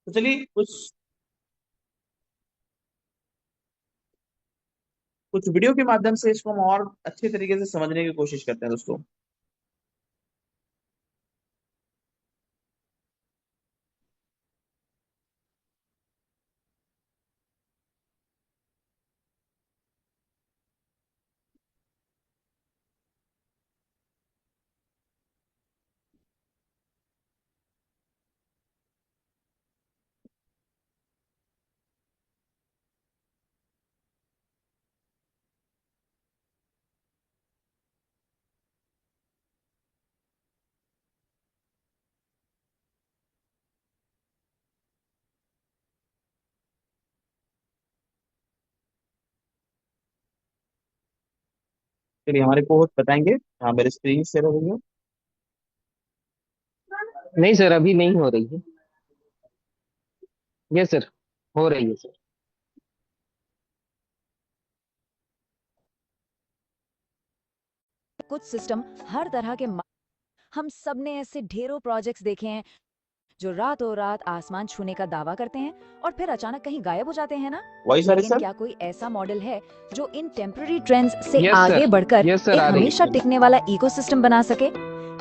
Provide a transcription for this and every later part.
तो चलिए कुछ वीडियो के माध्यम से इसको हम और अच्छे तरीके से समझने की कोशिश करते हैं दोस्तों। चलिए हमारे को होस्ट बताएंगे। हाँ, मेरे स्क्रीन शेयर हो गई है। नहीं सर, अभी नहीं हो रही है। यस सर, हो रही है सर। कुछ सिस्टम हर तरह के हम सब ने ऐसे ढेरों प्रोजेक्ट्स देखे हैं जो रातों रात आसमान छूने का दावा करते हैं और फिर अचानक कहीं गायब हो जाते हैं ना। वॉइस आ रही लेकिन सर? क्या कोई ऐसा मॉडल है जो इन टेम्पररी ट्रेंड्स से यस आगे सर। बढ़कर यस सर, एक आ रही हमेशा है। टिकने वाला इकोसिस्टम बना सके?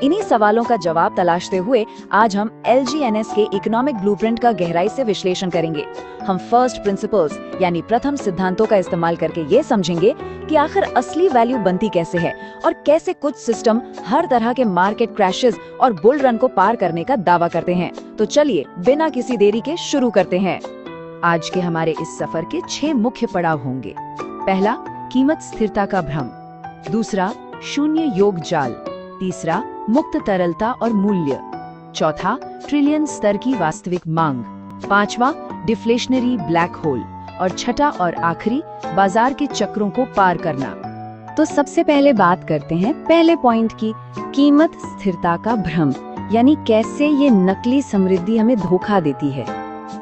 इन्हीं सवालों का जवाब तलाशते हुए आज हम LGNS के इकोनॉमिक ब्लूप्रिंट का गहराई से विश्लेषण करेंगे। हम फर्स्ट प्रिंसिपल्स यानी प्रथम सिद्धांतों का इस्तेमाल करके ये समझेंगे कि आखिर असली वैल्यू बनती कैसे है और कैसे कुछ सिस्टम हर तरह के मार्केट क्रैशेस और बुल रन को पार करने का दावा करते हैं। तो चलिए बिना किसी देरी के शुरू करते हैं। आज के हमारे इस सफर के 6 मुख्य पड़ाव होंगे। पहला, कीमत स्थिरता का भ्रम। दूसरा, शून्य योग जाल। तीसरा, मुक्त तरलता और मूल्य। चौथा, ट्रिलियन स्तर की वास्तविक मांग। पांचवा, डिफ्लेशनरी ब्लैक होल। और छठा और आखिरी, बाजार के चक्रों को पार करना। तो सबसे पहले बात करते हैं पहले पॉइंट की, कीमत स्थिरता का भ्रम, यानी कैसे ये नकली समृद्धि हमें धोखा देती है।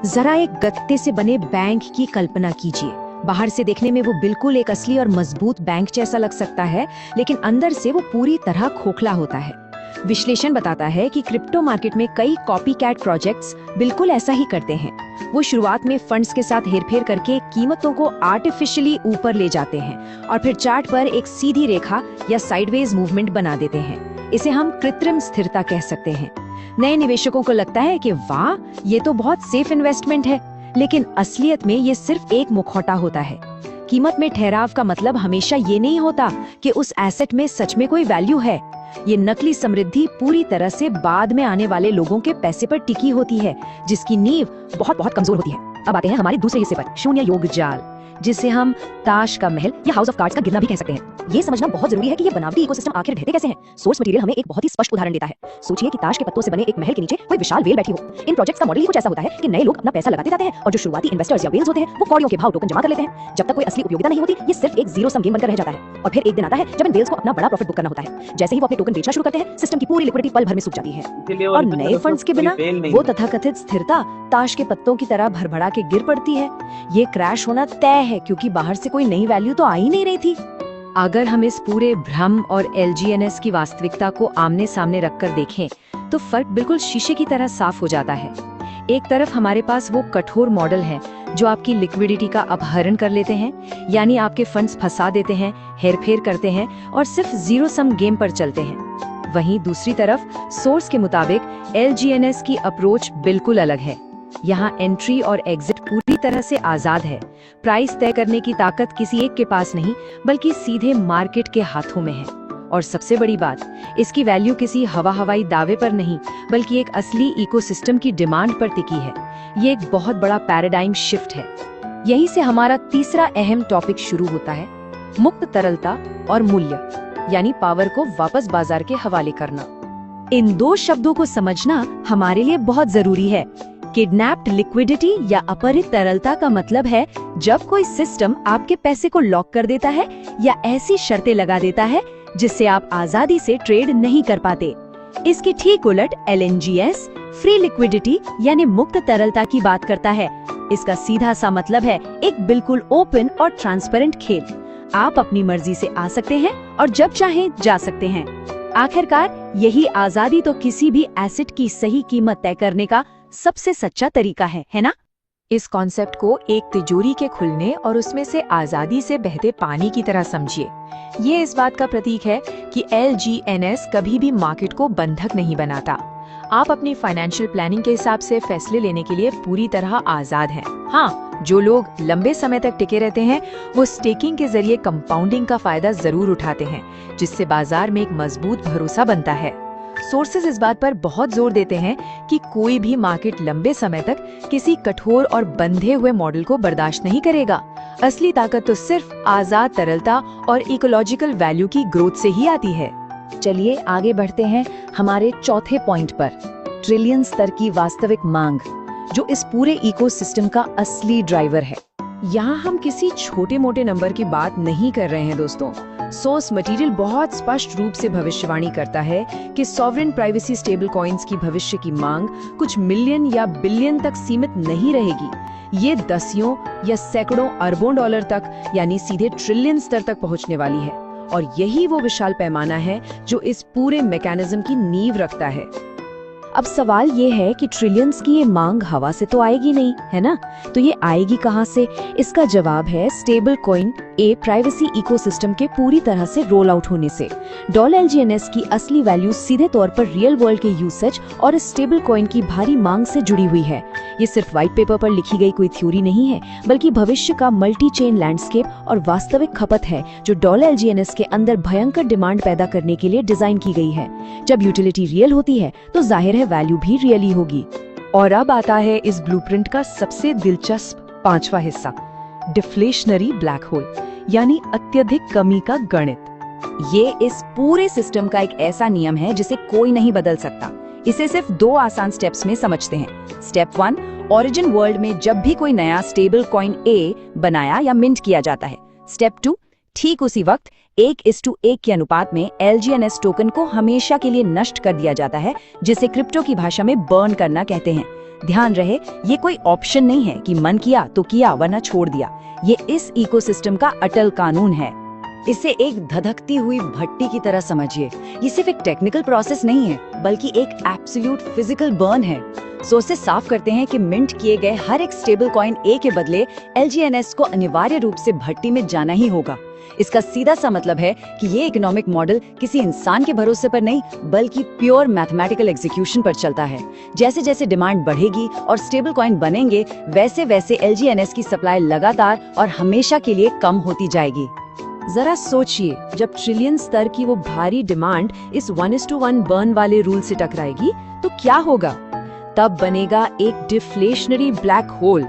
जरा एक गत्ते से बने बैंक की कल्पना कीजिए। बाहर से देखने में वो बिल्कुल एक असली और मजबूत बैंक जैसा लग सकता है, लेकिन अंदर से वो पूरी तरह खोखला होता है। विश्लेषण बताता है कि क्रिप्टो मार्केट में कई कॉपी कैट प्रोजेक्ट्स बिल्कुल ऐसा ही करते हैं। वो शुरुआत में फंड्स के साथ हेरफेर करके कीमतों को आर्टिफिशियली ऊपर ले जाते हैं और फिर चार्ट पर एक सीधी रेखा या साइडवेज मूवमेंट बना देते हैं। इसे हम कृत्रिम स्थिरता कह सकते हैं। नए निवेशकों को लगता है कि वाह, ये तो बहुत सेफ इन्वेस्टमेंट है, लेकिन असलियत में ये सिर्फ एक मुखौटा होता है। कीमत में ठहराव का मतलब हमेशा ये नहीं होता कि उस एसेट में सच में कोई वैल्यू है। ये नकली समृद्धि पूरी तरह से बाद में आने वाले लोगों के पैसे पर टिकी होती है, जिसकी नींव बहुत बहुत कमजोर होती है। अब आते हैं हमारे दूसरे हिस्से पर, शून्य योग जाल, जिसे हम ताश का महल या हाउस ऑफ कार्ड्स का गिरना भी कह सकते हैं। ये समझना बहुत जरूरी है कि ये बनावटी इकोसिस्टम आखिर ढहते कैसे हैं। सोर्स मटेरियल हमें एक बहुत ही स्पष्ट उदाहरण देता है। सोचिए कि ताश के पत्तों से बने एक महल के नीचे कोई विशाल वेल बैठी हो। इन प्रोजेक्ट्स का मॉडल ही कुछ ऐसा होता है कि नए लोग अपना पैसा लगाते जाते हैं और जो शुरुआती इन्वेस्टर्स या वेल्स होते हैं वो कौड़ियों के भाव टोकन जमा कर लेते हैं। जब तक कोई असली उपयोगिता नहीं होती, ये सिर्फ एक जीरो सम गेम बनकर रह जाता है। और फिर एक दिन आता है जब इन वेल्स को अपना बड़ा प्रॉफिट बुक करना होता है। जैसे ही वो अपने टोकन बेचना शुरू करते हैं, सिस्टम की पूरी लिक्विडिटी पल भर में सूख जाती है इसीलिए और वो नए फंड्स के बिना फेल नहीं वो है। तथाकथित स्थिरता ताश के पत्तों की तरह भरभरा के गिर पड़ती है। ये क्रैश होना तय है, क्योंकि बाहर से कोई नई वैल्यू तो आ ही नहीं रही थी। अगर हम इस पूरे भ्रम और LGNS की वास्तविकता को आमने सामने रखकर देखें, तो फर्क बिल्कुल शीशे की तरह साफ हो जाता है। एक तरफ हमारे पास वो कठोर मॉडल है जो आपकी लिक्विडिटी का अपहरण कर लेते हैं, यानी आपके फंड्स फंसा देते हैं, हेरफेर करते हैं और सिर्फ जीरो सम गेम पर चलते हैं। वहीं दूसरी तरफ सोर्स के मुताबिक LGNS की अप्रोच बिल्कुल अलग है। यहाँ एंट्री और एग्जिट पूरी तरह से आजाद है। प्राइस तय करने की ताकत किसी एक के पास नहीं, बल्कि सीधे मार्केट के हाथों में है। और सबसे बड़ी बात, इसकी वैल्यू किसी हवाई दावे पर नहीं, बल्कि एक असली इकोसिस्टम की डिमांड पर टिकी है। ये एक बहुत बड़ा पैराडाइम शिफ्ट है। यहीं से हमारा तीसरा अहम टॉपिक शुरू होता है, मुक्त तरलता और मूल्य, यानी पावर को वापस बाजार के हवाले करना। इन दो शब्दों को समझना हमारे लिए बहुत जरूरी है। किडनैप्ड लिक्विडिटी या अपहरित तरलता का मतलब है जब कोई सिस्टम आपके पैसे को लॉक कर देता है या ऐसी शर्तें लगा देता है जिससे आप आजादी से ट्रेड नहीं कर पाते। इसके ठीक उलट LNGS फ्री लिक्विडिटी यानी मुक्त तरलता की बात करता है। इसका सीधा सा मतलब है एक बिल्कुल ओपन और ट्रांसपेरेंट खेल। आप अपनी मर्जी से आ सकते हैं और जब चाहें जा सकते हैं। आखिरकार यही आजादी तो किसी भी एसेट की सही कीमत तय करने का सबसे सच्चा तरीका है ना? इस कॉन्सेप्ट को एक तिजोरी के खुलने और उसमें से आजादी से बहते पानी की तरह समझिए। ये इस बात का प्रतीक है कि LGNS कभी भी मार्केट को बंधक नहीं बनाता। आप अपनी फाइनेंशियल प्लानिंग के हिसाब से फैसले लेने के लिए पूरी तरह आजाद हैं। हाँ, जो लोग लंबे समय तक टिके रहते हैं वो स्टेकिंग के जरिए कंपाउंडिंग का फायदा जरूर उठाते हैं, जिससे बाजार में एक मजबूत भरोसा बनता है। सोर्सेज इस बात पर बहुत जोर देते हैं कि कोई भी मार्केट लंबे समय तक किसी कठोर और बंधे हुए मॉडल को बर्दाश्त नहीं करेगा। असली ताकत तो सिर्फ आजाद तरलता और इकोलॉजिकल वैल्यू की ग्रोथ से ही आती है। चलिए आगे बढ़ते हैं हमारे चौथे पॉइंट पर, ट्रिलियन स्तर की वास्तविक मांग, जो इस पूरे इकोसिस्टम का असली ड्राइवर है। यहाँ हम किसी छोटे मोटे नंबर की बात नहीं कर रहे हैं दोस्तों। सोर्स मटेरियल बहुत स्पष्ट रूप से भविष्यवाणी करता है कि सॉवरेन प्राइवेसी स्टेबल कॉइन्स की भविष्य की मांग कुछ मिलियन या बिलियन तक सीमित नहीं रहेगी। ये दसियों या सैकड़ों अरबों डॉलर तक, यानी सीधे ट्रिलियन स्तर तक पहुंचने वाली है। और यही वो विशाल पैमाना है जो इस पूरे मैकेनिज्म की नींव रखता है। अब सवाल ये है कि ट्रिलियंस की ये मांग हवा से तो आएगी नहीं, है ना? तो ये आएगी कहाँ से? इसका जवाब है स्टेबल कॉइन ए प्राइवेसी इकोसिस्टम के पूरी तरह से रोल आउट होने से। $LGNS की असली वैल्यू सीधे तौर पर रियल वर्ल्ड के यूसेज और इस स्टेबल कॉइन की भारी मांग से जुड़ी हुई है। ये सिर्फ व्हाइट पेपर पर लिखी गई कोई थ्योरी नहीं है, बल्कि भविष्य का मल्टी चेन लैंडस्केप और वास्तविक खपत है, जो $LGNS के अंदर भयंकर डिमांड पैदा करने के लिए डिजाइन की गई है। जब यूटिलिटी रियल होती है तो जाहिर है वैल्यू भी रियली होगी। और अब आता है इस ब्लूप्रिंट का सबसे दिलचस्प पांचवा हिस्सा, डिफ्लेशनरी ब्लैक होल, यानी अत्यधिक कमी का गणित। ये इस पूरे सिस्टम का एक ऐसा नियम है जिसे कोई नहीं बदल सकता। इसे सिर्फ 2 आसान स्टेप्स में समझते हैं। स्टेप 1, ओरिजिन वर्ल्ड में जब भी कोई नया स्टेबल कॉइन ए बनाया या मिंट किया जाता है। स्टेप 2, ठीक उसी वक्त 1:1 के अनुपात में LGNS टोकन को हमेशा के लिए नष्ट कर दिया जाता है, जिसे क्रिप्टो की भाषा में बर्न करना कहते हैं। ध्यान रहे, ये कोई ऑप्शन नहीं है कि मन किया तो किया वरना छोड़ दिया। ये इस इकोसिस्टम का अटल कानून है। इसे एक धधकती हुई भट्टी की तरह समझिए। ये सिर्फ एक टेक्निकल प्रोसेस नहीं है, बल्कि एक एब्सोल्यूट फिजिकल बर्न है। सोर्सेस साफ करते हैं कि मिंट किए गए हर एक स्टेबल कॉइन ए के बदले LGNS को अनिवार्य रूप से भट्टी में जाना ही होगा। इसका सीधा सा मतलब है कि ये इकोनॉमिक मॉडल किसी इंसान के भरोसे पर नहीं, बल्कि प्योर मैथमेटिकल एग्जीक्यूशन पर चलता है। जैसे जैसे डिमांड बढ़ेगी और स्टेबल कॉइन बनेंगे, वैसे वैसे LGNS की सप्लाई लगातार और हमेशा के लिए कम होती जाएगी। जरा सोचिए, जब ट्रिलियन स्तर की वो भारी डिमांड इस 1:1 बर्न वाले रूल से टकराएगी तो क्या होगा? तब बनेगा एक डिफ्लेशनरी ब्लैक होल।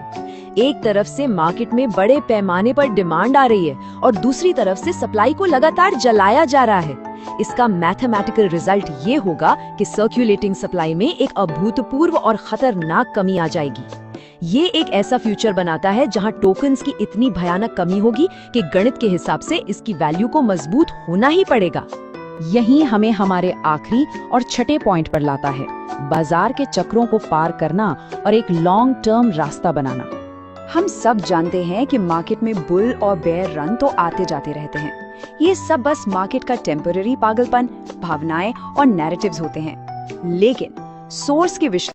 एक तरफ से मार्केट में बड़े पैमाने पर डिमांड आ रही है और दूसरी तरफ से सप्लाई को लगातार जलाया जा रहा है। इसका मैथमेटिकल रिजल्ट ये होगा कि सर्कुलेटिंग सप्लाई में एक अभूतपूर्व और खतरनाक कमी आ जाएगी। ये एक ऐसा फ्यूचर बनाता है जहां टोकन्स की इतनी भयानक कमी होगी कि गणित के हिसाब से इसकी वैल्यू को मजबूत होना ही पड़ेगा। यही हमें हमारे आखिरी और छठे पॉइंट पर लाता है, बाजार के चक्रों को पार करना और एक लॉन्ग टर्म रास्ता बनाना। हम सब जानते हैं कि मार्केट में बुल और बेयर रन तो आते जाते रहते हैं। ये सब बस मार्केट का टेम्पररी पागलपन, भावनाएं और नैरेटिव्स होते हैं। लेकिन सोर्स के विषय